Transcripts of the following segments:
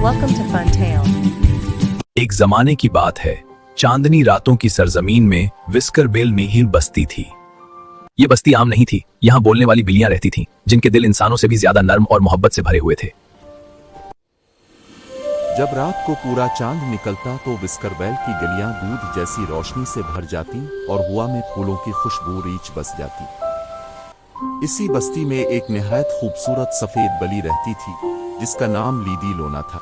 Welcome to Fun Tale. एक जमाने की बात है, चांदनी रातों की सरजमीन में विस्कर बेल नीहिल बस्ती थी। ये बस्ती आम नहीं थी, यहाँ बोलने वाली बिल्लियां रहती थीं, जिनके दिल इंसानों से भी ज्यादा नर्म और मोहब्बत से भरे हुए थे। जब रात को पूरा चांद निकलता तो विस्कर बेल की गलियां दूध जैसी रोशनी से भर जाती और हवा में फूलों की खुशबू रीछ बस जाती। इसी बस्ती में एक निहायत खूबसूरत सफेद बली रहती थी, जिसका नाम लीदी लोना था।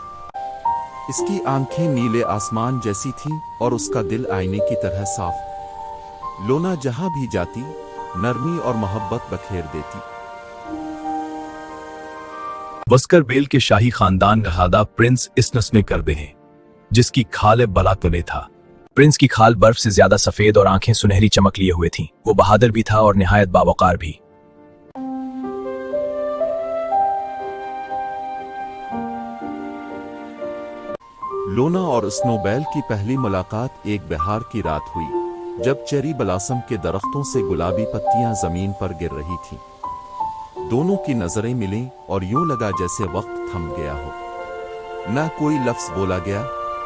इसकी आंखें नीले आसमान जैसी थीं और उसका दिल आईने की तरह साफ। लोना जहां भी जाती, नरमी और मोहब्बत बखेर देती। विस्कर बेल के शाही खानदान का खादा प्रिंस इसनस में करते हैं, जिसकी खाल बला तले था। प्रिंस की खाल बर्फ से ज्यादा सफेद और आंखें सुनहरी चमक लिए हुए थीं। वो बहादुर भी था और निहायत बावकार भी। लोना और स्नोबेल की पहली मुलाकात एक बहार की रात हुई, जब चेरी ब्लॉसम के दरख्तों से गुलाबी पत्तियां जमीन पर गिर रही थीं। दोनों की नजरें मिलीं और यूं लगा जैसे वक्त थम गया हो। न कोई लफ्ज बोला गया,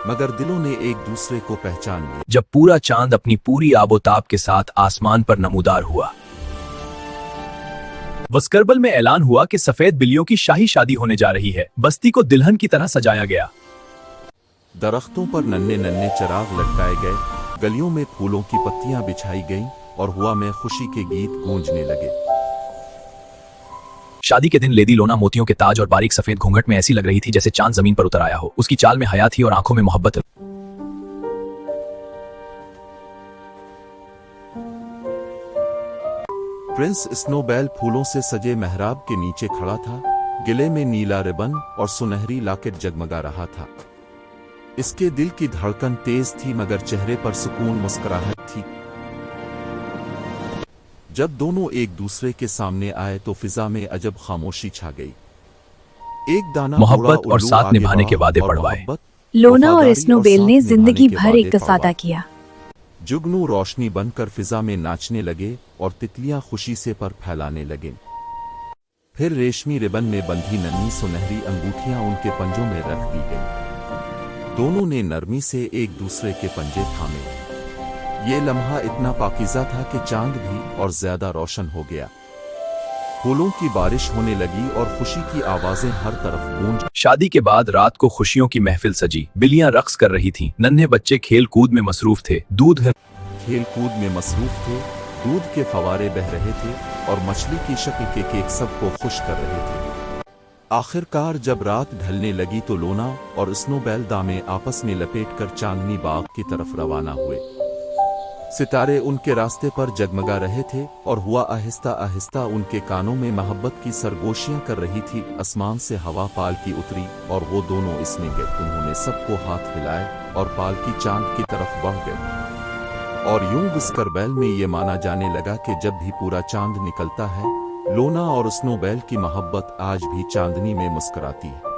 मगर दिलों ने एक दूसरे को पहचान लिया। जब पूरा चांद अपनी पूरी आबोताब के साथ आसमान पर नमूदार हुआ, विस्करबेल में ऐलान हुआ कि सफेद बिल्लियों की शाही शादी होने जा रही है। बस्ती को दुल्हन की तरह सजाया गया। दरख्तों पर नन्हे नन्हे चिराग लटकाए गए, गलियों में फूलों की पत्तियां बिछाई गईं और हवा में खुशी के गीत गूंजने लगे। शादी के दिन लेडी लोना मोतियों के ताज और बारीक सफेद घूंघट में ऐसी लग रही थी जैसे चांद जमीन पर उतर आया हो। उसकी चाल में हया थी और आंखों में मोहब्बत। प्रिंस स्नोबेल फूलों से सजे मेहराब के नीचे खड़ा था। गले में नीला रिबन और सुनहरी लॉकेट जगमगा रहा था। इसके दिल की धड़कन तेज थी, मगर चेहरे पर सुकून मुस्कुराहट थी। जब दोनों एक दूसरे के सामने आए तो फिजा में अजब खामोशी छा गई। एक दाना मोहब्बत और साथ निभाने के वादे पड़वाए। लोना और स्नोबेल ने जिंदगी भर एक सादा किया। जुगनू रोशनी बनकर फिजा में नाचने लगे और तितलियां खुशी से पर फैलाने लगे। फिर रेशमी रिबन में बंधी नन्ही सुनहरी अंगूठियां उनके पंजों में रख दी गई। दोनों ने नरमी से एक दूसरे के पंजे थामे। ये लम्हा इतना पाकीज़ा था कि चांद भी और ज्यादा रोशन हो गया। फूलों की बारिश होने लगी और खुशी की आवाजें हर तरफ गूंज। शादी के बाद रात को खुशियों की महफिल सजी। बिल्लियां रक्स कर रही थीं, नन्हे बच्चे खेल कूद में मसरूफ थे। खेल कूद में मसरूफ थे, दूध के फवारे बह रहे थे और मछली की शक्ल के केक सबको खुश कर रहे थे। आखिरकार जब रात ढलने लगी तो लोना और स्नोबेल दामें आपस में लपेटकर चांदनी बाग की तरफ रवाना हुए। सितारे उनके रास्ते पर जगमगा रहे थे और हुआ आहिस्ता आहिस्ता उनके कानों में मोहब्बत की सरगोशियां कर रही थी। आसमान से हवा पाल की उतरी और वो दोनों इसमें गए। उन्होंने सबको हाथ हिलाए और पाल की चांद की तरफ बढ़ गए। और यूं विस्कर बेल में ये माना जाने लगा कि जब भी पूरा चांद निकलता है, लोना और स्नोबेल की मोहब्बत आज भी चांदनी में मुस्कुराती है।